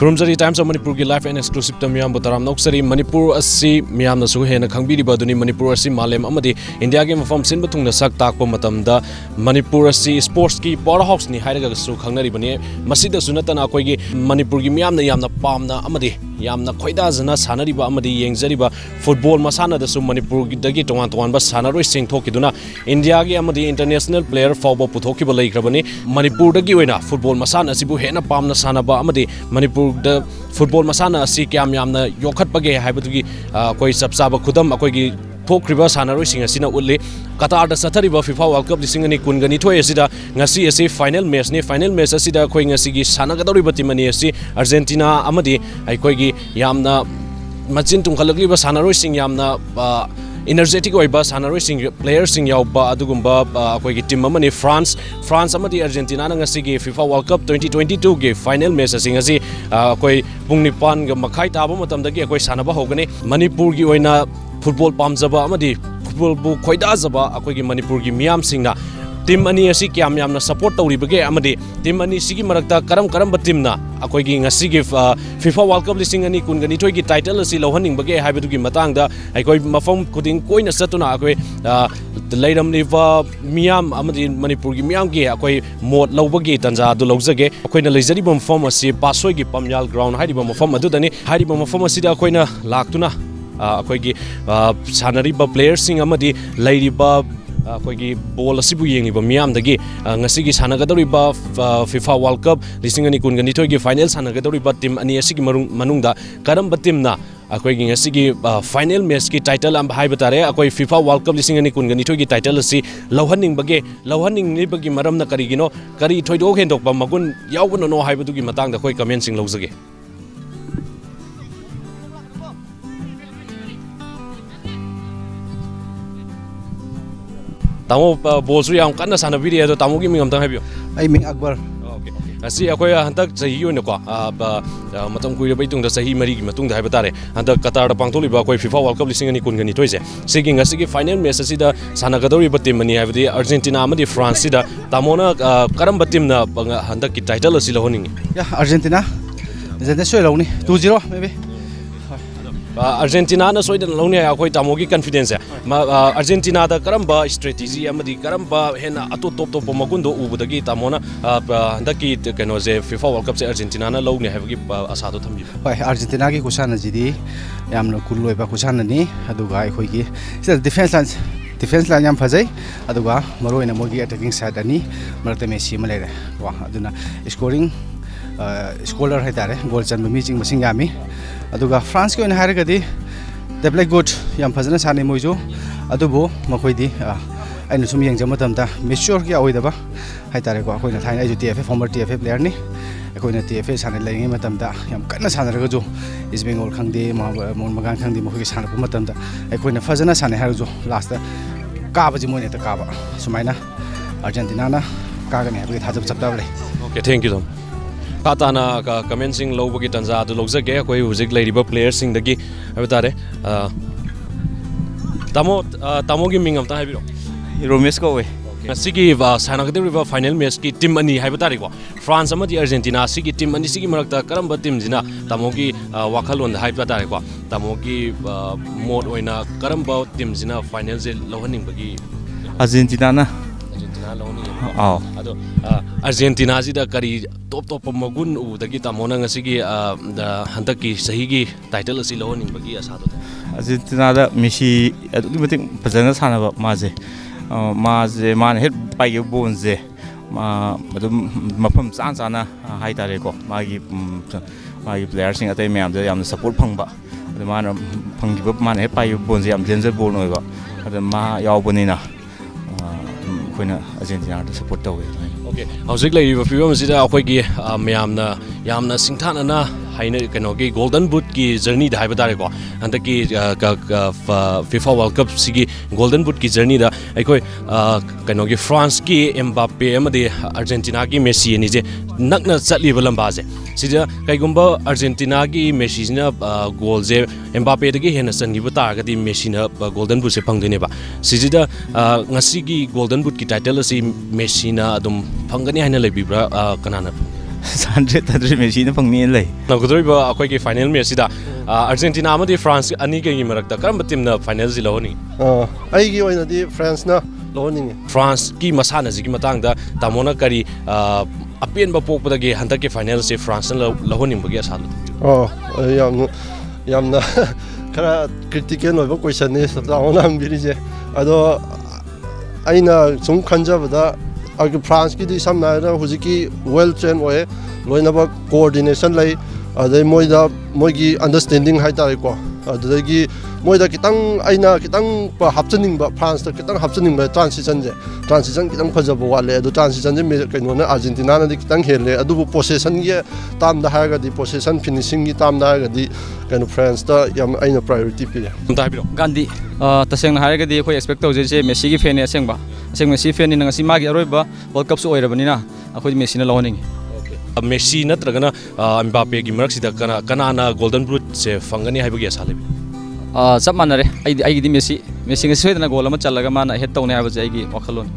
Kurumjari Times of Manipur ki live and exclusive to Miyam Butaram Noksari Manipur asi Miyam na suhe na khangbiri baduni Manipur asi malem amadi India ge mafam sin batung na sak takpa matamda Manipur asi sports ki powerhouse ni hairaga su khangnari bani masida sunatana akoi gi Manipur gi Miyam na yamna pamna amadi yamna khoida jana sanariba amadi yengjariba football masana da su Manipur gi dagi tongan tongan ba sanaroi sing thokiduna India gi amadi international player fawba puthoki ba laikhrabani Manipur dagi oina football masana asibu hena pamna sanaba amadi Manipur the football masana asi kyam yamna yokhat page haibatugi koi sabsaba khudam akoi gi thokriba sanaroi sing asina ulli Qatar da sathariba FIFA World Cup lisingani kungani thoi asida ngasi asi final match asida koi ngasi gi sanagadori batimani asi Argentina amadi aikoi gi yamna machin tungkhalagli ba sanaroi sing yamna energetic oiba sanaroi sing players sing yauba adugumba akoi gi team amani France amadi Argentina na ngasi gi FIFA World Cup 2022 ge final match asing asi akoi pungni pan ga makhai taba matam dagi akoi sanaba hogani Manipur gi oina football pamjaba amadi football bu khoida jaba akoi gi Manipur gi miyam singna team ani asi kyam yamna support tawri bage amadi team ani sigi marakta karam ba team na akoi gi ngasi gi FIFA World Cup lising ani kungani thoi gi title asi lohhaning bage haibedu gi matangda aikoi mafam kuding koina satuna akoi leiram liva miyam amadi Manipur gi miyam gi akoi mot lobagi tanja du lojage akoina leijari bom form asi pasoi gi pamyal ground hairiba mafam adudani hairiba mafam asi da akoina laktuna akoi gi sanariba players sing amadi leiriba akoigi ball asibu yengiba miyam dagi ngasigi sanagadoriba FIFA World Cup lisingani kungani thoi gi final sanagadoriba team ani asigi manungda karamba team na akoigi ngasigi final match ki title am haiba tare akoi FIFA World Cup lisingani kungani thoi gi title asi lohhaning ni bagi maram na karigino kari thoido hendok ba magun yawbano no haiba dugi matang da koi comment sing lojage Tamo bolsu yang kana sana video to tamo gi mingam tang habio ai ming Akbar okay asi akoi hantak sahi yo ne ko matam kuira baitung da sahi mari gi matung da haiba tare hantak Qatar da pangtholi ba akoi FIFA World Cup lisingani kungani toise sigi ngasi gi final match asi da sana gadori ba team mani habdi Argentina amadi France da tamona karam ba team na hantak ki title asi lohoning ya Argentina soi lawni 2-0 maybe Argentina na soidan lawni akoi tamogi confidence Argentina da karamba strategy amadi karamba hena ato top magundo ubudagi tamona handaki keno je FIFA World Cup se Argentina na lawni habgi asado thambi hoi Argentina gi kusana jidi yamna kulloi ba kusana ni aduga khoi gi sida defense line yam phajai aduga maroina mogi attacking side ani marate Messi malere wa aduna scoring scholar haitare goal chan mi ching masing yami aduga France ko in haragadi they play good yam phajana sane moijo adubo makhoi aina sum yang jama tamta mature ki aoidaba haitare ko akoina thaina ju TFA former TFA player ni akoina TFA sane lengi matamda yam kana sanaraga jo East Bengal khangde mon magan khangde makhoi sane ko matamda akoina phajana sane harjo last ka ba ji moine ta ka ba sumaina Argentina na ka ga ne habri thajab chapta le okay thank you Tom Katana commencing low bagi tanza adu lojage koi hujik leiriba players sing dagi habitare tamo gi mingam ta habiro Romes ko we sigi sanagadoriba final match ki team ani habitare ko France amadi Argentina sigi team ani sigi marakta karamba team jina tamo gi wakhalon habitare ko tamo gi mod oina karamba team jina final je lohaning bagi Argentina na ado Argentina ji da kari top magun u dagi tamona ngasigi handaki sahi gi title asi lohoning bagi asado Argentina da Messi adugi mating pajana sanaba maje man head pai ge bonje madum mafam sana hai tare ko magi players sing atai myam da yam support phangba man phanggi man head pai bonje yam danger ball noi ba ma yawbonina koina Argentina da support tawe okay howsik lai film sida akoi gi yamna singthana na haina keno gi golden boot ki journey da haiba dare ko andaki FIFA World Cup sigi golden boot ki journey da aikoi keno gi France ki Mbappe amadi Argentina ki Messi ni je nakna chatli balamba je sida kaigumba Argentina ki Messi na goal je Mbappe dagi hena sangi bata ga di Messi na golden boot se phangdene ba sida ngasi gi golden boot ki title si Messi na adum phangani haina lebibra kanana Sandre tadri Messi na pangni lay. Na kudriba akoy ki final match sida Argentina amadi France ani ke gi marakta karam team na final zi lohoni. Ai gi oina di France na lohoni. France ki masana zi gi matang da tamona kari apien ba pok pada ge hanta ke final se France na lohoni bagi asalu. Yamna kara critical no question ni sa ona ambiri je. Ado aina sum khanja bada France ki di samna na hujiki well trained way loina ba coordination lai adai moida moigi understanding hai ta ko adagi moida kitang aina kitang pa hapchening ba France ta kitang hapchening ba transition kitang phajaba wale adu transition je me kaino na Argentina na di kitang hele adu possession ye tam da ha ga di possession finishing gi tam da ga di kaino France ta yam aina priority pi ta biro Gandhi taseng na ha ga di khoi expect tau je Messi gi fan aseng ba aseng Messi fan ni ngasi magi aroi ba World Cup su oirabani na akhoi Messi na lawaning Messi natragana Mbappe gi marak sida Kanana golden boot se fangani haibagi asale sab manare ai di Messi ngi soidana goal ama challaga mana het tawne habaje ai gi wakhalon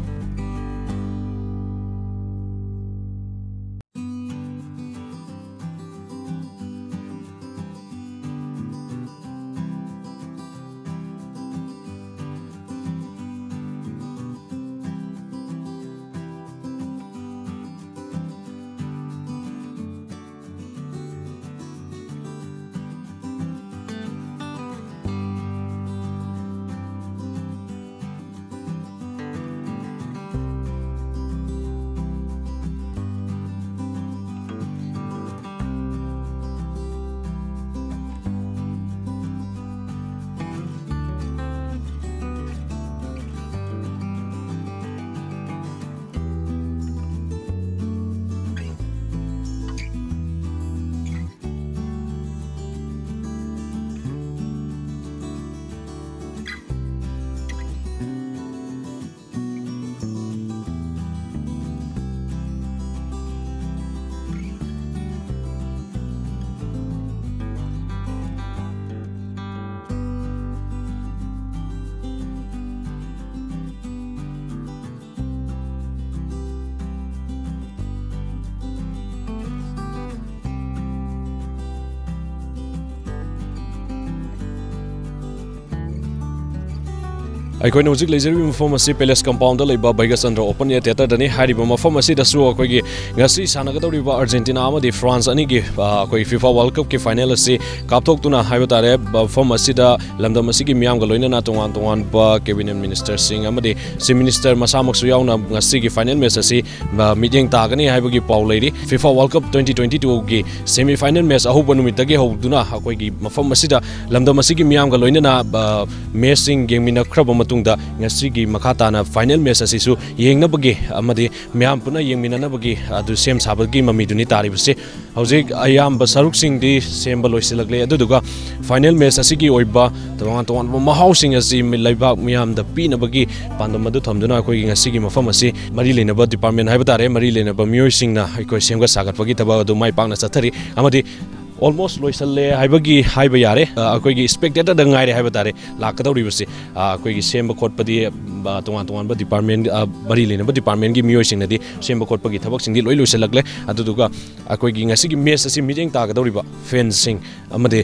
ꯑꯩꯈꯣꯏꯅ ꯍꯧꯖꯤꯛ ꯂꯩꯖꯔꯤꯕ ꯃꯐꯝ ꯑꯁꯤ palace compound ꯂꯩꯕ ꯕꯩꯒꯆꯟꯗ꯭ꯔ open air ꯊꯤꯌꯦꯇꯔꯗꯅꯤ ꯍꯥꯏꯔꯤꯕ ꯃꯐꯝ ꯑꯁꯤꯗꯁꯨ ꯑꯩꯈꯣꯏꯒꯤ ꯉꯁꯤ ꯁꯥꯟꯅꯒꯗꯧꯔꯤꯕ ꯑꯥꯔꯖꯦꯟꯇꯤꯅꯥ ꯑꯃꯗꯤ ꯐ꯭ꯔꯥꯟꯁ ꯑꯅꯤꯒꯤ ꯑꯩꯈꯣꯏ ꯐꯤꯐꯥ ꯋꯥꯔꯜ ꯀꯞꯀꯤ ꯐꯥꯏꯅꯦꯜ ꯑꯁꯤ ꯀꯥꯞꯊꯣꯛꯇꯨꯅ ꯍꯥꯏꯕ ꯇꯥꯔꯦ ꯃꯐꯝ ꯑꯁꯤꯗ ꯂꯝꯗꯝ ꯑꯁꯤꯒꯤ ꯃꯤꯌꯥꯝꯒ ꯂꯣꯏꯅꯅ ꯇꯣꯉꯥꯟ ꯇꯣꯉꯥꯟꯕ ꯀꯦꯕꯤꯅꯦꯠ ꯃꯤꯅꯤꯁꯇꯔꯁꯤꯡ ꯑꯃꯗꯤ ꯆꯤꯐ ꯃꯤꯅꯤꯁꯇꯔ ꯃꯁꯥꯃꯛꯁꯨ ꯌꯥꯎꯅ ꯉꯁꯤꯒꯤ ꯐꯥꯏꯅꯦꯜ ꯃꯦꯠꯆ ꯑꯁꯤ ꯃꯤꯠꯌꯦꯡ ꯇꯥꯒꯅꯤ ꯍꯥꯏꯕꯒꯤ ꯄꯥꯎ ꯂꯩꯔꯤ ꯐꯤꯐꯥ ꯋꯥꯔꯜ ꯀꯞ 2022ꯒꯤ ꯁꯦꯃꯤ ꯐꯥꯏꯅꯦꯜ ꯃꯦꯠꯆ ꯑꯍꯧꯕ ꯅꯨꯃꯤꯠꯇꯒꯤ ꯍꯧꯗꯨꯅ ꯑꯩꯈꯣꯏꯒꯤ ꯃꯐꯝ ꯑꯁꯤꯗ ꯂꯝꯗꯝ ꯑꯁꯤꯒꯤ ꯃꯤꯌꯥꯝꯒ ꯂꯣꯏꯅꯅ ꯃꯦꯠꯆꯁꯤꯡ ꯌꯦꯡꯃꯤꯟꯅꯈ꯭ꯔꯕ ꯃꯇꯨꯡꯗ ꯉꯁꯤꯒꯤ ꯃꯈꯥ ꯇꯥꯅ ꯐꯥꯏꯅꯦꯜ ꯃꯦꯠꯆ ꯑꯁꯤꯁꯨ ꯌꯦꯡꯅꯕꯒꯤ ꯑꯃꯗꯤ ꯃꯌꯥꯝ ꯄꯨꯟꯅ ꯌꯦꯡꯃꯤꯟꯅꯅꯕꯒꯤ ꯑꯗꯨ ꯁꯦꯝ ꯁꯥꯕꯒꯤ ꯃꯃꯤꯗꯨꯅꯤ ꯇꯥꯔꯤꯕꯁꯤ ꯍꯧꯖꯤꯛ ꯑꯌꯥꯝꯕ ꯁꯔꯨꯛꯁꯤꯡꯗꯤ ꯁꯦꯝꯕ ꯂꯣꯏꯁꯤꯜꯂꯛꯂꯦ ꯑꯗꯨꯗꯨꯒ ꯐꯥꯏꯅꯦꯜ ꯃꯦꯠꯆ ꯑꯁꯤꯒꯤ ꯑꯣꯏꯕ ꯇꯣꯉꯥꯟ ꯇꯣꯉꯥꯟꯕ ꯃꯍꯥꯎꯁꯤꯡ ꯑꯁꯤ ꯂꯩꯕꯥꯛ ꯃꯤꯌꯥꯝꯗ ꯄꯤꯅꯕꯒꯤ ꯄꯥꯟꯗꯝ ꯑꯗꯨ ꯊꯝꯗꯨꯅ ꯑꯩꯈꯣꯏꯒꯤ ꯉꯁꯤꯒꯤ ꯃꯐꯝ ꯑꯁꯤ ꯃꯔꯤ ꯂꯩꯅꯕ ꯗꯤꯄꯥꯔꯠꯃꯦꯟ ꯍꯥꯏꯕ ꯇꯥꯔꯦ ꯃꯔꯤ ꯂꯩꯅꯕ ꯃꯤꯑꯣꯏꯁꯤꯡꯅ ꯑꯩꯈꯣꯏ ꯁꯦꯝꯒꯠ ꯁꯥꯒꯠꯄꯒꯤ ꯊꯕꯛ ꯑꯗꯨ ꯃꯥꯏ ꯄꯥꯛꯅ ꯆꯠꯊꯔꯤ ꯑꯃꯗꯤ almost loisale haibagi haiba yare akoigi spectator da ngaire haiba tare lakadawribasi akoigi semba khotpadi tongan tongan ba department bari lena ba department gi miyoi singnadi semba khotpagi thabak singdi loi loisalagle aduduga akoigi ngasi gi match asi meeting ta gadawriba fans sing amade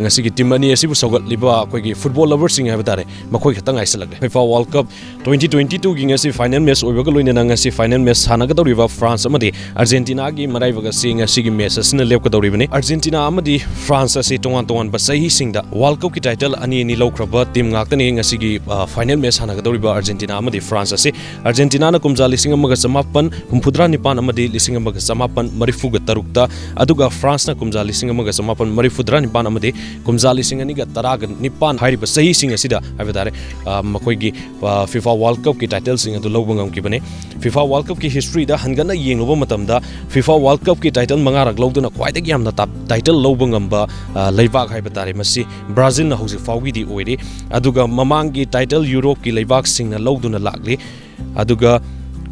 ngasi gi team ani asibu sogat liba akoigi football lovers sing haiba tare makoi khatang aisalagle FIFA World Cup 2022 gi ngasi final match oibaga loina ngasi final match sana gadawriba France amade Argentina gi maraibaga sing ngasi gi match asina lepkadawribani Argentina amadi France asi tongan tongan ba sahi singda World Cup ki title ani ni lokraba team ngaktani ngasigi final match hanagadoriba Argentina amadi France asi Argentina na kumja lising amaga samapan humphudra nipan amadi lising amaga samapan marifuga tarukta aduga France na kumja lising amaga samapan marifudra nipan amadi kumja lising ani ga taraga nipan hairiba sahi sing asida habadare makoi gi FIFA World Cup ki title sing adu lobangam ki bane FIFA World Cup ki history da hangana yengloba matamda FIFA World Cup ki title mangarak loduna khwaidagi yamna top title lobangamba leibak haiba tare masi Brazil na hausi fawgi di oire aduga mamangi title Europe ki leibak singna loduna lagli aduga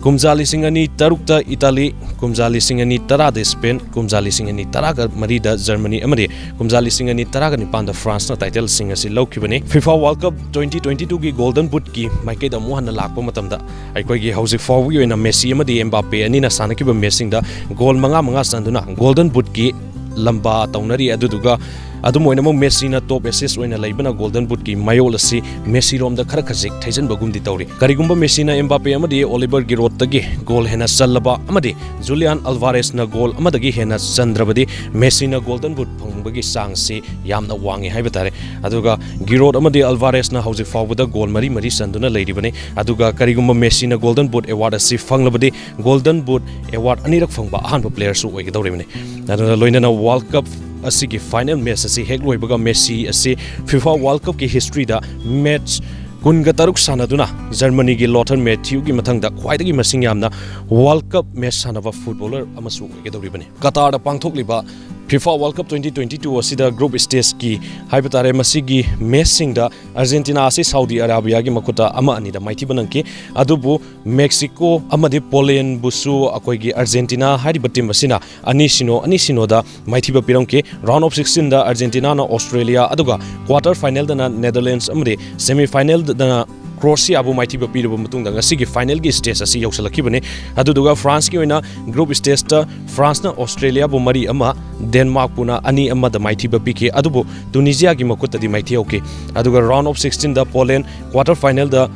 kumja lising ani tarukta Italy, kumja lising ani tarada Spain, kumja lising ani taraga marida Germany amadi kumja lising ani taraga nipanda France na title sing asi laukibani FIFA World Cup 2022 gi Golden Boot ki maikei da muhanna lakpa matamda aikoi gi hauzik fawgi oina Messi amadi Mbappe ani na sanakiba Messi da goal manga sanduna Golden Boot ki lamba taunari aduduga adumoina mo Messi na top assist oina laibana Golden Boot ki mayol asi Messi rom da khara khajik thaijan bagum di tawri karigumba Messi na Mbappe amadi Oliver Giroud tagi goal hena sallaba amadi Julian Alvarez na goal amadagi hena chandrabadi Messi na Golden Boot phangbagi sangsi yamna wangi haibatare aduga Giroud amadi Alvarez na hauzik fawbada goal mari sanduna leiribani aduga karigumba Messi na Golden Boot award asi phanglabadi Golden Boot award anirak phangba ahanba player su oigidawribani aduga loinana World Cup asigi final match asi hek loibaga Messi asi FIFA World Cup ki history da match kunga taruk sanaduna Germany gi Lothar Matthäus gi mathangda khwaidagi masing yamna World Cup match sanaba footballer amasu oigedawribani Qatar da pangthokliba FIFA World Cup 2022 asida group stage ki haibatare masigi matching da Argentina asi Saudi Arabia gi makuta ama ani da maiti banangki adubu Mexico amadi Poland busu akoigi Argentina hariba team asina anisino da maiti ba pirangki round of 16 da Argentina na Australia aduga quarter final da na Netherlands amadi semi final da Croatia abu maiti ba piriba matungda ngasigi final gi stage asi yausalakibane aduduga France ki oina group stage ta France na Australia bu mari ama Denmark puna ani ama da maiti ba piki adubu Tunisia gi makuta di maiti okay aduga round of 16 da Poland quarter final da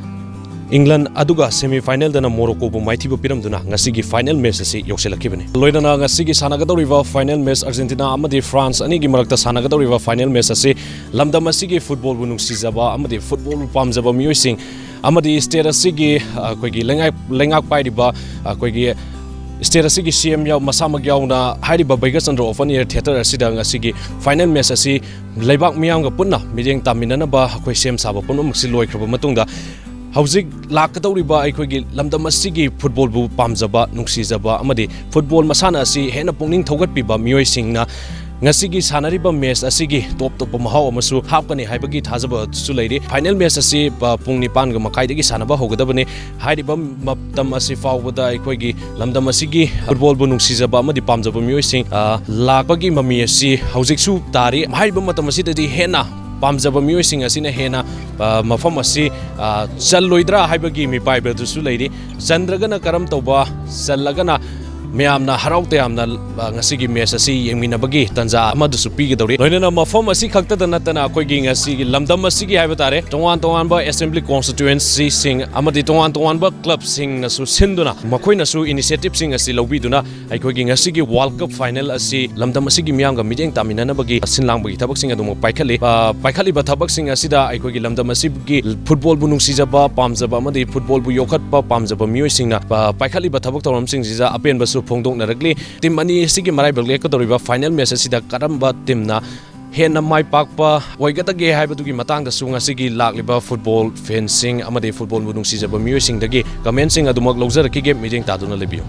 England aduga semi final da na Morocco bu maiti ba piramduna ngasigi final match asi yausalakibane loidana ngasigi sanagadoriwa final match Argentina amadi France ani gi marakta sanagadoriwa final match asi lamdam asigi football bu nungsijaba amadi football bu pamjaba miyosing amadi state asigi koigi lengak pairiba koigi state asigi CM yaw masamak yawna hariba Baigasandro Open Air Theater asida ngasigi final match asi leibak miyamga punna mideng taminana ba koi sem saba punna muksi loikraba matungda hauzik lakadawriba aikoigi lamdam asigi football bu pamjaba nungsijaba amadi football masana asi hena pungning thogatpiba miyoisingna ngasigi sanariba match asigi top mahaw amasu hapkani haibagi thajaba su leiri final match asi pungni panga makaidagi sanaba hogadabani hariba matam asi fawbada aikoigi lamdam asigi football bu nungsijaba amadi pamjaba miyoising lakbagi mami asi hauzik su tari hariba matam asidadi hena pamjaba miyosing asina hena mafam asi challoidra haibagi mi paiba dusu leiri chandragana karam tawba challagana Miamna haraute amna ngasigi match asi yengminabagi tanja amadu supigi dawri loinana mafam asi khakta danatana akoigi ngasigi lamdam asigi haibatare tongan ba assembly constituency sing amadi tongan ba club sing nasu sinduna makoina su initiative sing asi lobiduna aikoigi ngasigi World Cup final asi lamdam asigi miamga mideng taminana bagi sinlangbagi thabak sing adum paikhali ba thabak sing asida aikoigi lamdam asigi football bu nungsijaba pamjaba amadi football bu yokhatpa pamjaba miyoi singna paikhali ba thabak tawram sing jija apen basu Pongdong naragli tim ani sigi marai berle ko doriba final match asida karamba timna hena mai pakpa oigatage haibatugi matang da sunga sigi lakliba football fencing amade football bunung sijaba miyosing dagi comment sing adumak logzar ki game meeting taduna lebiyo